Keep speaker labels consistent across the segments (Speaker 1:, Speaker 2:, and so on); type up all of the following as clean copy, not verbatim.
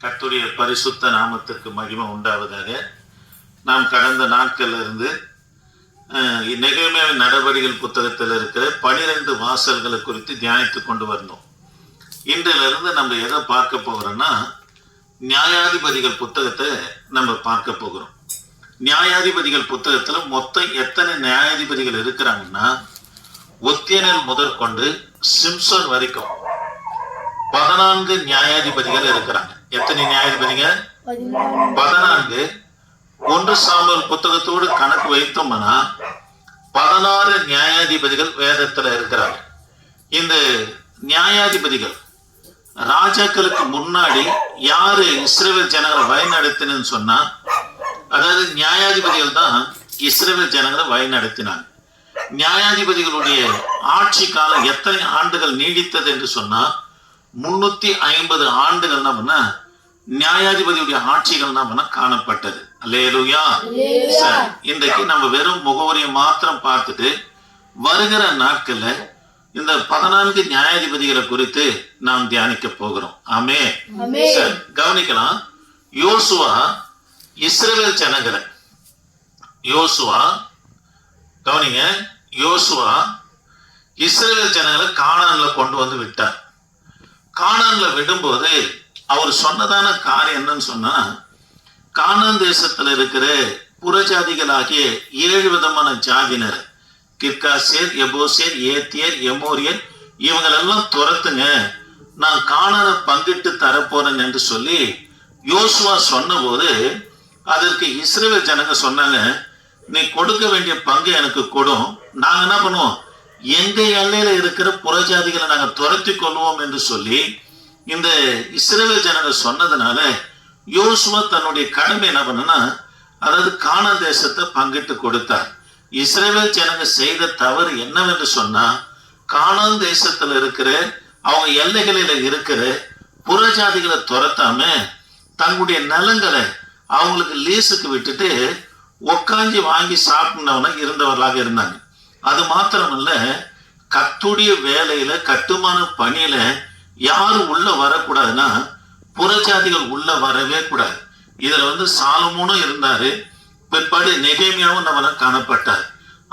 Speaker 1: கர்த்தருடைய பரிசுத்த நாமத்திற்கு மகிமை உண்டாவதாக. நாம் கடந்த நாட்கள்ல இருந்து நெகேமியாவின் நடவடிக்கைகள் புத்தகத்தில் இருக்கிற 12 வாசல்களை குறித்து தியானித்து கொண்டு வரணும். இன்றிலிருந்து நம்ம எதை பார்க்க போகிறோம்னா, நியாயாதிபதிகள் புத்தகத்தை நம்ம பார்க்க போகிறோம். நியாயாதிபதிகள் புத்தகத்துல மொத்தம் எத்தனை நியாயாதிபதிகள் இருக்கிறாங்கன்னா, ஒத்தியனல் முதற்கொண்டு சிம்சன் வரைக்கும் 14 நியாயாதிபதிகள் இருக்கிறாங்க. எத்தனை நியாயாதிபதிங்க? 14. 1 சாமுவேல் புத்தகத்தோடு கணக்கு வைத்தோம்னா 16 நியாயாதிபதிகள் வேதத்துல இருக்கிறாங்க. இந்த நியாயாதிபதிகள் ராஜாக்களுக்கு முன்னாடி யாரு இஸ்ரவேல் ஜனங்களை வழிநடத்தினு சொன்னா, அதாவது நியாயாதிபதிகள் தான் இஸ்ரவேல் ஜனங்களை வழிநடத்தினாங்க. நியாயாதிபதிகளுடைய ஆட்சி காலம் எத்தனை ஆண்டுகள் நீடித்தது என்று சொன்னா 350 ஆண்டுகள் தான் நியாயாதிபதியுடைய ஆட்சிகள் தான் காணப்பட்டது. அல்லேலூயா. இன்றைக்கு நம்ம வெறும் முகவரியை மாத்திரம் பார்த்துட்டு வருகிற நாட்கள்ல இந்த 14 நியாயாதிபதிகளை குறித்து நாம் தியானிக்க போகிறோம். ஆமே. கவனிக்கலாம். யோசுவா இஸ்ரவேல் ஜனங்களை கவனிங்க, யோசுவா இஸ்ரவேல் ஜனங்களை கானான்ல கொண்டு வந்து விட்டார். கானான்ல விடும்போது அவர் சொன்னதான காரியம் என்னன்னு சொன்னா, கானான் தேசத்துல இருக்கிற புறஜாதிகளாகிய 7 விதமான ஜாதியினர், கிர்காசேர், எபோசேர், ஏத்தியர், எமோரியர், இவங்களெல்லாம் துரத்துங்க, நான் கானானை பங்கிட்டு தரப்போறேன் என்று சொல்லி யோசுவா சொன்ன போது, அதற்கு இஸ்ரவேல் ஜனங்க சொன்னாங்க, நீ கொடுக்க வேண்டிய பங்கு எனக்கு கொடும், நாங்க என்ன பண்ணுவோம், எங்க எல்லையில இருக்கிற புறஜாதிகளை நாங்க துரத்தி கொள்வோம் என்று சொல்லி இந்த இஸ்ரவேல் ஜனங்க சொன்னதுனால யோசுவா தன்னுடைய கடமை என்ன பண்ணனா, அதாவது கானான் தேசத்தை பங்கிட்டு கொடுத்தார். இஸ்ரவேல் ஜனங்க செய்த தவறு என்னவென்று சொன்னா, கானான் தேசத்துல இருக்கிற அவங்க எல்லைகளில இருக்கிற புறஜாதிகளை துரத்தாம தங்களுடைய நிலங்களை அவங்களுக்கு லீஸுக்கு விட்டுட்டு உக்காஞ்சி வாங்கி சாப்பிட்டவன இருந்தவர்களாக இருந்தாங்க. அது மாத்திரமல்ல, கத்துடைய வேலையில கட்டுமான பணியில யாரும் உள்ள வரக்கூடாதுன்னா புறஜாதிகள் உள்ள வரவே கூடாது. இதுல சாலமோனும் இருந்தாரு, பிற்பாடு நெகேமியாவும் நம்ம காணப்பட்டார்.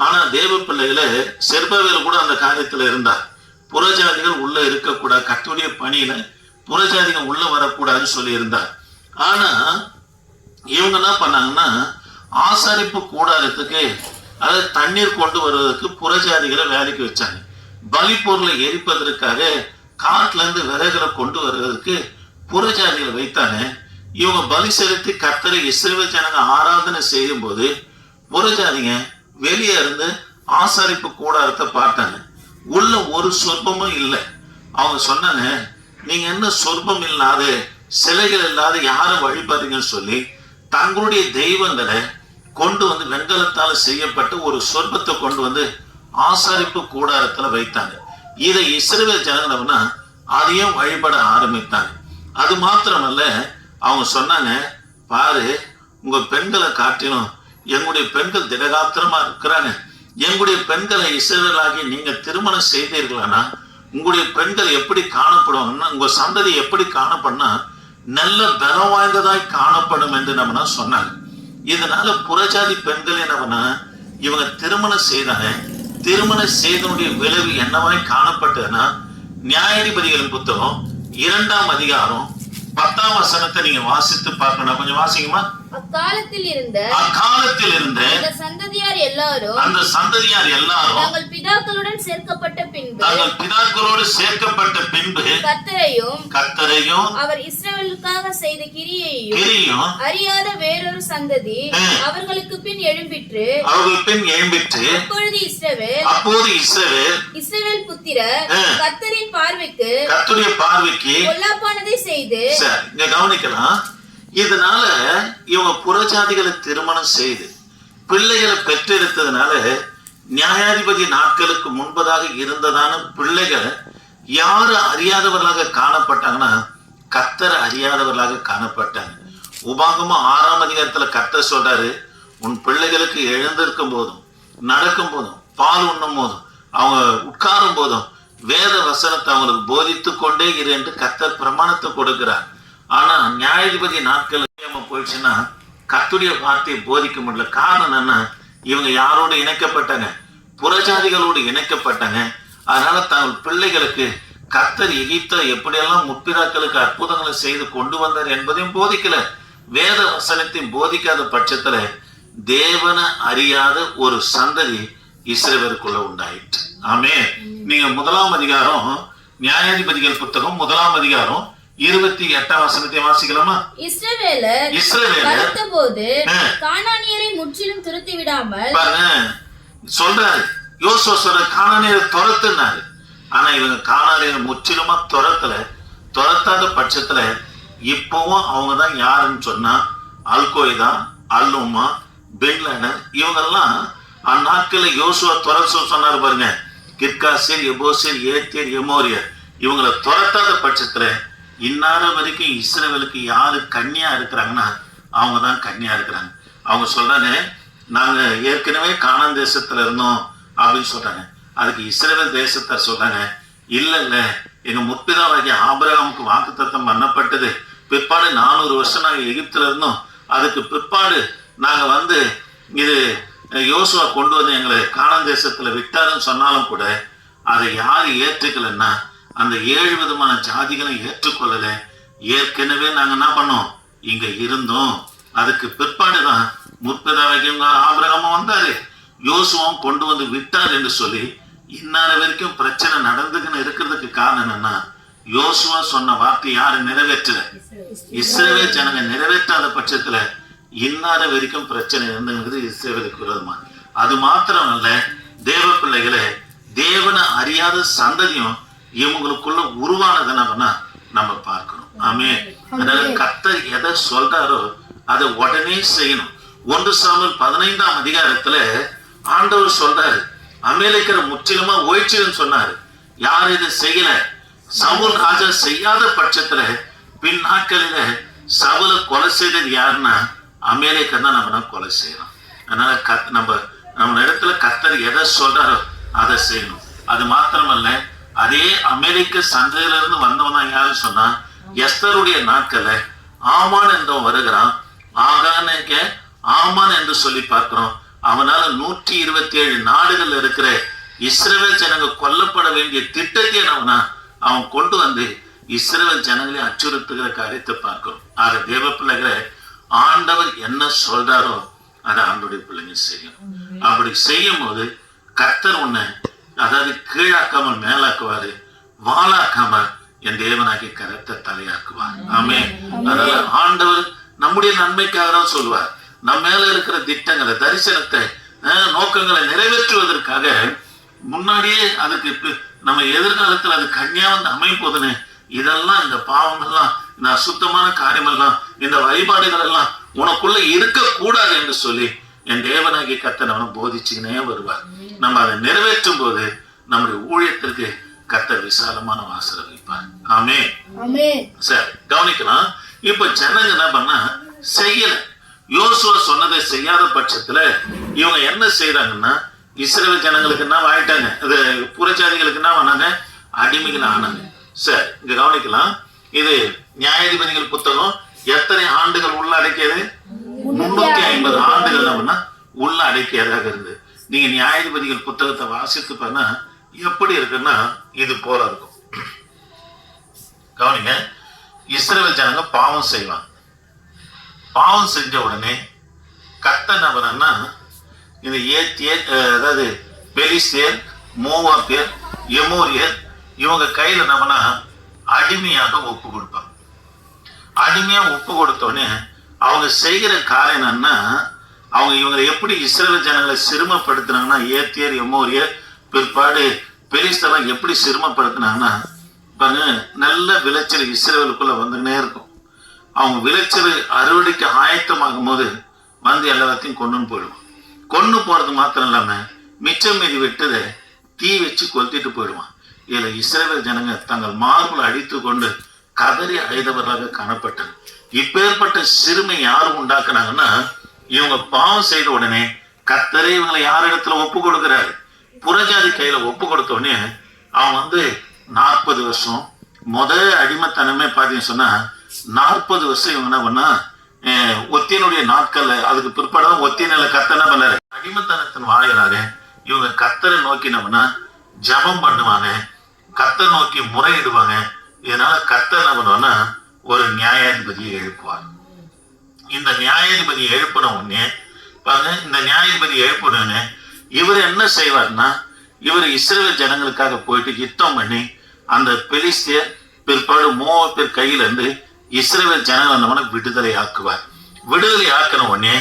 Speaker 1: ஆனா தேவ பிள்ளைகளை செர்பவேல் கூட அந்த காரியத்துல இருந்தார். புறஜாதிகள் உள்ள இருக்கக்கூடாது, கத்துடைய பணியில புறஜாதிகள் உள்ள வரக்கூடாதுன்னு சொல்லி இருந்தார். ஆனா இவங்க என்ன பண்ணாங்கன்னா, ஆசாரிப்பு கூடாரத்துக்கு அதாவது தண்ணீர் கொண்டு வருவதற்கு புறஜாதிகளை வேலைக்கு வச்சாங்க. பலி பொருளை எரிப்பதற்காக காட்டுல இருந்து விறகுகளை கொண்டு வருவதற்கு புறஜாதிகளை வைத்தாங்க. இவங்க பலி செலுத்தி கர்த்தரை இஸ்ரவேல் ஜனங்க ஆராதனை செய்யும் போது புறஜாதிங்க வெளியே இருந்து ஆசாரிப்பு கூடாரத்தை பார்த்தாங்க. உள்ள ஒரு சொற்பமும் இல்லை. அவங்க சொன்னாங்க, நீங்க என்ன சொற்பம் இல்லாத சிலைகள் இல்லாத யாரும் வழிபாடுங்கன்னு சொல்லி தங்களுடைய தெய்வங்களை கொண்டு வந்து வெண்கலத்தால செய்யப்பட்ட ஒரு சொற்பத்தை கொண்டு வந்து ஆசாரிப்பு கூடாரத்துல வைத்தாங்க. இதை இஸ்ரவேல் ஜனங்கன்னா அதையும் வழிபட ஆரம்பித்தாங்க. அது மாத்திரமல்ல, அவங்க சொன்னாங்க, பாரு, உங்க பெண்களை காட்டிலும் எங்களுடைய பெண்கள் திடகாத்திரமா இருக்கிறாங்க. எங்களுடைய பெண்களை இஸ்ரவேலாகி நீங்க திருமணம் செய்தீர்களானா உங்களுடைய பெண்கள் எப்படி காணப்படுவாங்கன்னா, உங்க சந்ததி எப்படி காணப்படும்னா நல்ல பலம் வாய்ந்ததாய் காணப்படும் என்று நம்ம சொன்னாங்க. இதனால புறஜாதி பெண்கள் என்னவனா இவங்க திருமணம் செய்தாங்க. திருமணம் செய்தனுடைய விளைவு என்னவாய் காணப்பட்டதுன்னா, நியாயாதிபதிகளின் புத்தகம் 2ஆம் அதிகாரம் 10ஆம் வசனத்தை நீங்க வாசித்து பார்க்கணும். கொஞ்சம் வாசிக்குமா?
Speaker 2: அக்காலத்தில் இருந்த
Speaker 1: அந்த
Speaker 2: சந்ததியார் எல்லாரும்
Speaker 1: தங்கள்
Speaker 2: பிதாக்களோடு சேர்க்கப்பட்ட பின்பு
Speaker 1: கர்த்தரையும்
Speaker 2: அவர் இஸ்ரவேலுக்காக செய்த கிரியையும் அறியாத வேறொரு சந்ததி அவர்களுக்கு பின் எழும்பிற்று. அப்பொழுது இஸ்ரவேல் புத்திரர் கர்த்தரின் பார்வைக்கு பொல்லாப்பானதை செய்து
Speaker 1: கவனிக்கலாம். இதனால இவங்க புறஜாதிகளை திருமணம் செய்து பிள்ளைகளை பெற்றெடுத்ததுனால நியாயாதிபதி நாட்களுக்கு முன்பதாக இருந்ததான பிள்ளைகள் யாரு அறியாதவர்களாக காணப்பட்டாங்கன்னா கர்த்தரை அறியாதவர்களாக காணப்பட்டாங்க. உபாகமம் 6ஆம் அதிகாரத்துல கர்த்தர் சொல்றாரு, உன் பிள்ளைகளுக்கு எழுந்திருக்கும் போதும் நடக்கும் போதும் பால் உண்ணும் போதும் அவங்க உட்காரும் போதும் வேத வசனத்தை அவங்களுக்கு போதித்து கொண்டே இரு என்று கர்த்தர் பிரமாணத்தை கொடுக்கிறார். ஆனா நியாயாதிபதி நாட்கள் போயிடுச்சுன்னா கர்த்தருடைய வார்த்தையை போதிக்க முடியல. காரணம் என்ன? இவங்க யாரோடு இணைக்கப்பட்டாங்க? புறஜாதிகளோடு இணைக்கப்பட்டாங்க. அதனால தங்கள் பிள்ளைகளுக்கு கர்த்தர் எகிப்தில் எப்படியெல்லாம் முற்பிதாக்களுக்கு அற்புதங்களை செய்து கொண்டு வந்தார் என்பதையும் போதிக்கல. வேத வசனத்தையும் போதிக்காத பட்சத்துல தேவனை அறியாத ஒரு சந்ததி இஸ்ரவேலுக்குள்ள உண்டாயிற்று. ஆமே. நீங்க 1ஆம் அதிகாரம் நியாயாதிபதிகள் புத்தகம் 1ஆம் அதிகாரம் 28ஆம் வசனத்தை வாசிக்கலாமா?
Speaker 2: இஸ்ரவேலர் பலத்தபோது கானானியரை முற்றிலும் துரத்தி விடாமல்
Speaker 1: சொல்றாரு. யோசுவா சொல்ற கானானியரை துரத்துனாரு. ஆனா இவங்க கானானியரை முற்றிலுமா துரத்தாத பட்சத்துல இப்பவும் அவங்கதான் யாருன்னு சொன்னா அல்கோய்தா, அல்லுமா, பென்லாடன் இவங்கெல்லாம் அந்நாட்கள்ல யோசுவா துரத்த சொன்னாரு பாருங்க. கிர்காசேர், எபோசேர், ஏத்தேர், எமோரியர் இவங்களை துரத்தாத பட்சத்துல இந்நாள் வரைக்கும் இஸ்ரவேலுக்கு யாரு கன்னியா இருக்கிறாங்கன்னா அவங்க தான் கன்னியா இருக்கிறாங்க. அவங்க சொல்றாங்க நாங்க ஏற்கனவே கானான் தேசத்துல இருந்தோம் அப்படின்னு சொல்றாங்க. அதுக்கு இஸ்ரவேல் தேசத்தை சொல்றாங்க இல்ல எங்க முற்பிதாவாகிய ஆபிரகாமுக்கு வாக்குத்தத்தம் பண்ணப்பட்டது பிற்பாடு 400 வருஷம் நாங்க எகிப்துல இருந்தோம். அதுக்கு பிற்பாடு நாங்க இது யோசுவா கொண்டு வந்து எங்களை கானான் தேசத்துல விட்டாருன்னு சொன்னாலும் கூட அதை யாரு ஏற்றுக்கலன்னா அந்த 7 விதமான ஜாதிகளை ஏற்றுக்கொள்ளல. ஏற்கனவே நாங்க என்ன பண்ணோம்? இங்க இருந்தோம். அதுக்கு பிற்பாடுதான் முற்பிதாவாகிய ஆபிரகாமும் வந்தாரு, யோசுவாவும் கொண்டு வந்து விட்டார் என்று சொல்லி இந்நாள வரைக்கும் பிரச்சனை நடந்துக்குன்னு இருக்கிறதுக்கு காரணம் என்னன்னா யோசுவா சொன்ன வார்த்தை யாரு நிறைவேற்றல? இஸ்ரவேல் ஜனங்க நிறைவேற்றாத பட்சத்துல இந்நாள வரைக்கும் பிரச்சனை இருந்துங்கிறது இஸ்ரவேலுக்கு விரோதமா. அது மாத்திரம் அல்ல, தேவ பிள்ளைகளை தேவனை அறியாத சந்ததியும் இவங்களுக்குள்ள உருவானதை நம்ம பார்க்கணும். ஆமே. அதனால கர்த்தர் எதை சொல்றாரோ அதை உடனே செய்யணும். 1 சாமுவேல் 15ஆம் அதிகாரத்துல ஆண்டவர் சொல்றாரு அமலேக்கரை முற்றிலுமா ஓய்ச்சிடுன்னு சொன்னாரு. யார் இதை செய்யல? சவுல் ராஜா செய்யாத பட்சத்துல பின் நாட்களில சவுலை கொலை செய்தது யாருன்னா அமலேக்கர் தான் நம்ம கொலை செய்யறோம். அதனால நம்ம இடத்துல கர்த்தர் எதை சொல்றாரோ அதை செய்யணும். அது மாத்திரமல்ல, அதே அமெரிக்க சந்தையில இருந்து வந்தவனா யாரு சொன்னா எஸ்தருடைய நாட்கள்ல ஆமான் என்றவன் வருகிறான். ஆகானுக்கு ஆமான் என்று சொல்லி பார்க்கிறோம். அவனால 127 நாடுகள்ல இருக்கிற இஸ்ரவேல் ஜனங்க கொல்லப்பட வேண்டிய திட்டத்தை அவன் கொண்டு வந்து இஸ்ரவேல் ஜனங்களை அச்சுறுத்துகிற காரியத்தை பார்க்கிறோம். ஆக தேவ பிள்ளைகளை ஆண்டவர் என்ன சொல்றாரோ அதை ஆண்டோடைய பிள்ளைங்க செய்யணும். அப்படி செய்யும் போது கர்த்தர் உன்னை அதாவது கீழாக்காமல் மேலாக்குவாரு, வாழாக்காமல் என் தேவனாகி கரத்தை தலையாக்குவார். ஆமே. அதனால ஆண்டவர் நம்முடைய நன்மைக்காக தான் சொல்லுவார். நம்ம மேல இருக்கிற திட்டங்களை, தரிசனத்தை, நோக்கங்களை நிறைவேற்றுவதற்காக முன்னாடியே அதுக்கு நம்ம எதிர்காலத்தில் அது கன்னியா அமைப்போதுன்னு இதெல்லாம் இந்த பாவங்கள்லாம், இந்த அசுத்தமான காரியமெல்லாம், இந்த வழிபாடுகள் எல்லாம் உனக்குள்ள இருக்கக்கூடாது என்று சொல்லி என் தேவனாகிய கர்த்தர் நம்ம போதிச்சுக்கினே வருவார். நம்ம அதை நிறைவேற்றும் போது நம்முடைய ஊழியத்திற்கு கர்த்தர் விசாலமான வாசலை வைப்பார். ஆமே. சரி, கவனிக்கலாம். இப்ப ஜனங்க என்ன பண்ணா செய்யல. யோசுவா சொன்னதை செய்யாத பட்சத்துல இவங்க என்ன செய்யறாங்கன்னா இஸ்ரவேல் ஜனங்களுக்கு என்ன ஆயிட்டாங்க, அது புறஜாதிகளுக்கு என்ன பண்ணாங்க? அடிமைகள் ஆனாங்க. சரி, இங்க கவனிக்கலாம். இது நியாயாதிபதிகள் புத்தகம் எத்தனை ஆண்டுகள் உள்ள அடக்கியது? 350 ஆண்டுகள் உள்ள அடக்கியதாக இருந்து. நீங்க நியாயாதிபதிகள் புத்தகத்தை வாசித்து பண்ணா எப்படி இருக்குன்னா இது போல இருக்கும். கவனிங்க. இஸ்ரவேல் ஜனங்க பாவம் செய்வாங்க. பாவம் செஞ்ச உடனே கர்த்தர் என்ன பண்ணா இந்த அதாவது பெலிஸ்தியர், மோவாபியர், எமோரியர் இவங்க கையில என்ன பண்ணா அடிமையாக ஒப்பு கொடுப்பாங்க. அடிமையா ஒப்பு கொடுத்தோடனே அவங்க செய்கிற காரியம் என்னன்னா இவங்களை எப்படி இஸ்ரவேல் ஜனங்களை சிறுமப்படுத்தினாங்கன்னா ஏத்தியர், எமோரியர், பிற்பாடு பெலிஸ்தெல்லாம் எப்படி சிறுமப்படுத்தினாங்கன்னா பாருங்க, நல்ல விளைச்சல் இஸ்ரவேலுக்குள்ள வந்துன்னே இருக்கும். அவங்க விளைச்சல் அறுவடைக்கு ஆயத்தமாகும் போது எல்லாத்தையும் கொண்டுன்னு போயிடுவான். கொண்டு போறது மாத்திரம் இல்லாம மிச்சம் மீதி விட்டதை தீ வச்சு கொளுத்திட்டு போயிடுவான். இதுல இஸ்ரவேல் ஜனங்க தங்கள் மார்புல அடித்து கொண்டு கதறி அழுதவர்களாக காணப்பட்டது. இப்பேற்பட்ட சிறுமை யாரு உண்டாக்குனாங்கன்னா இவங்க பாவம் செய்த உடனே கர்த்தரே இவங்களை யார் இடத்துல ஒப்பு கொடுக்கிறாரு? புறஜாதி கையில ஒப்பு கொடுத்த உடனே அவன் 40 வருஷம் அடிமைத்தனமே பார்த்தீங்கன்னு சொன்னா 40 வருஷம் இவங்க என்ன பண்ணா ஒத்தியனுடைய நாட்கள்ல அதுக்கு பிற்பாடு ஒத்தியனில கர்த்தர் என்ன பண்ணாரு, அடிமைத்தனத்தின் வாயிலாக இவங்க கர்த்தரை நோக்கி என்ன பண்ணா ஜெபம் பண்ணுவாங்க, கர்த்தரை நோக்கி முறையிடுவாங்க. இதனால கர்த்தர் என்ன பண்ணுவான்னா ஒரு நியாயாதிபதியை எழுப்புவார். இந்த நியாயாதிபதி எழுப்பின உடனே பாருங்க, இந்த நியாயாதிபதி எழுப்பினோடனே இவர் என்ன செய்வார்னா, இவர் இஸ்ரவேல் ஜனங்களுக்காக போயிட்டு யுத்தம் பண்ணி அந்த பெலிஸ்தியர் பிற்பாடு மோவாபியர் கையில இருந்து இஸ்ரவேல் ஜனங்கள் அந்த விடுதலை ஆக்குவார். விடுதலை ஆக்கின உடனே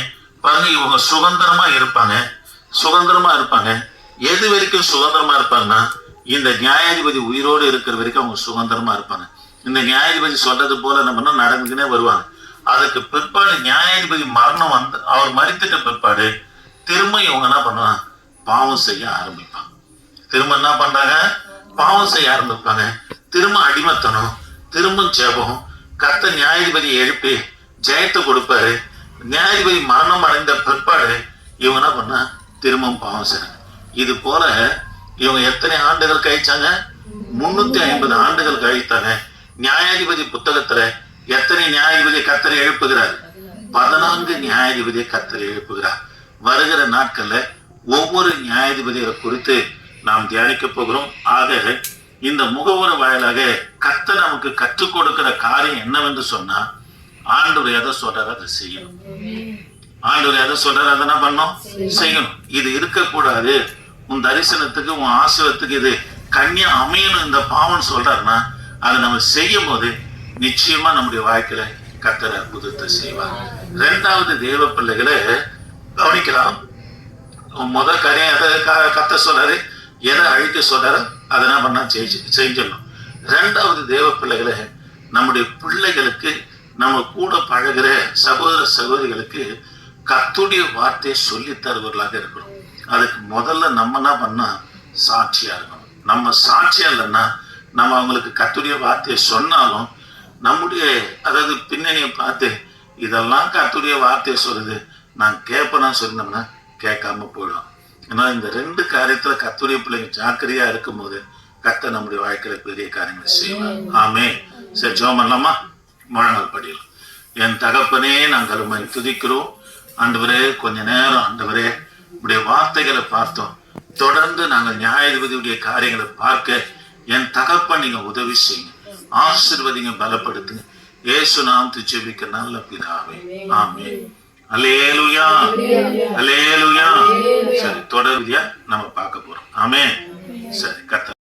Speaker 1: பாருங்க, இவங்க சுதந்திரமா இருப்பாங்க. எது வரைக்கும் சுதந்திரமா இருப்பாங்கன்னா, இந்த நியாயாதிபதி உயிரோடு இருக்கிற வரைக்கும் அவங்க சுதந்திரமா இருப்பாங்க. இந்த நியாயாதிபதி சொல்றது போல நம்ம நடந்துக்கினே வருவாங்க. அதுக்கு பிற்பாடு நியாயாதிபதி மரணம் வந்து அவர் மரித்துட்ட பிற்பாடு திரும்ப இவங்க என்ன பண்ணுவாங்க, பாவம் செய்ய ஆரம்பிப்பாங்க. திரும்ப என்ன பண்றாங்க, பாவம் செய்ய ஆரம்பிப்பாங்க. திரும்ப அடிமைத்தனம், திரும்ப ஜெபம். கர்த்தர் நியாயாதிபதியை எழுப்பி ஜெயத்தை கொடுப்பாரு. நியாயாதிபதி மரணம் அடைந்த பிற்பாடு இவங்க என்ன பண்ணா திரும்பவும் பாவம் செய்றாங்க. இது போல இவங்க எத்தனை ஆண்டுகள் கழிச்சாங்க, 350 ஆண்டுகள் கழித்தாங்க. நியாயாதிபதி புத்தகத்துல எத்தனை நியாயாதிபதி கர்த்தரை எழுப்புகிறார், 14 நியாயாதிபதியை கர்த்தரை எழுப்புகிறார். வருகிற நாட்கள்ல ஒவ்வொரு நியாயாதிபதிகளை குறித்து நாம் தியானிக்க போகிறோம். ஆக இந்த முகவுரை வாயிலாக கர்த்தர் நமக்கு கற்றுக் கொடுக்கிற காரியம் என்னவென்று சொன்னா, ஆண்டவர் எதை சொல்றாரு அதை செய்யணும். ஆண்டவர் எதை சொல்றாரு அதை என்ன பண்ணணும், செய்யணும். இது இருக்கக்கூடாது, உன் தரிசனத்துக்கு உன் ஆசீர்வாதத்துக்கு இது கன்னியா அமையணும் இந்த பாவம் சொல்றாருன்னா, அதை நம்ம செய்யும் போது நிச்சயமா நம்முடைய வாழ்க்கையில கர்த்தர் அற்புதத்தை செய்வார். 2வது தேவ பிள்ளைகளை கவனிக்கலாம். முதல் காரியம் எதை கர்த்தர் சொல்றாரு, எதை அழிக்க சொல்றாரு அதை என்ன பண்ணா செஞ்சிடணும். 2வது தேவ பிள்ளைகளை நம்முடைய பிள்ளைகளுக்கு, நம்ம கூட பழகிற சகோதர சகோதரிகளுக்கு கர்த்தருடைய வார்த்தையை சொல்லி தருவர்களாக இருக்கணும். அதுக்கு முதல்ல நம்ம என்ன பண்ணா சாட்சியா இருக்கணும். நம்ம சாட்சியா இல்லைன்னா நம்ம அவங்களுக்கு கர்த்தருடைய வார்த்தையை சொன்னாலும் நம்முடைய அதாவது பின்னணியை பார்த்து இதெல்லாம் கர்த்தருடைய வார்த்தையை சொல்லுது நான் கேட்பேன்னு சொன்னோம்னா கேட்காம போயிடும். ஏன்னா இந்த 2 காரியத்துல கர்த்தருடைய பிள்ளைங்க ஜாக்கிரதையா இருக்கும் போது கர்த்தர் நம்முடைய வாழ்க்கையில பெரிய காரியங்களை செய்வார். ஆமே. சரி, ஜெபம் பண்ணலாமா? முழங்கால் படியலாம். என் தகப்பனே, நாங்கள் உம்மை துதிக்கிறோம். ஆண்டவரே, கொஞ்ச நேரம் ஆண்டவரே உடைய வார்த்தைகளை பார்த்தோம். தொடர்ந்து நாங்கள் நியாயாதிபதியுடைய காரியங்களை பார்க்க என் தகப்பன் நீங்க உதவி செய்யுங்க, ஆசீர்வதிங்க, பலப்படுத்துங்க. இயேசு நாமத்தில் ஜெபிக்க நல்ல பிதாவே, ஆமென். அல்லேலூயா, அல்லேலூயா. சரி, தொடர்ச்சியா நம்ம பார்க்க போறோம். ஆமென். சரி, கர்த்தர்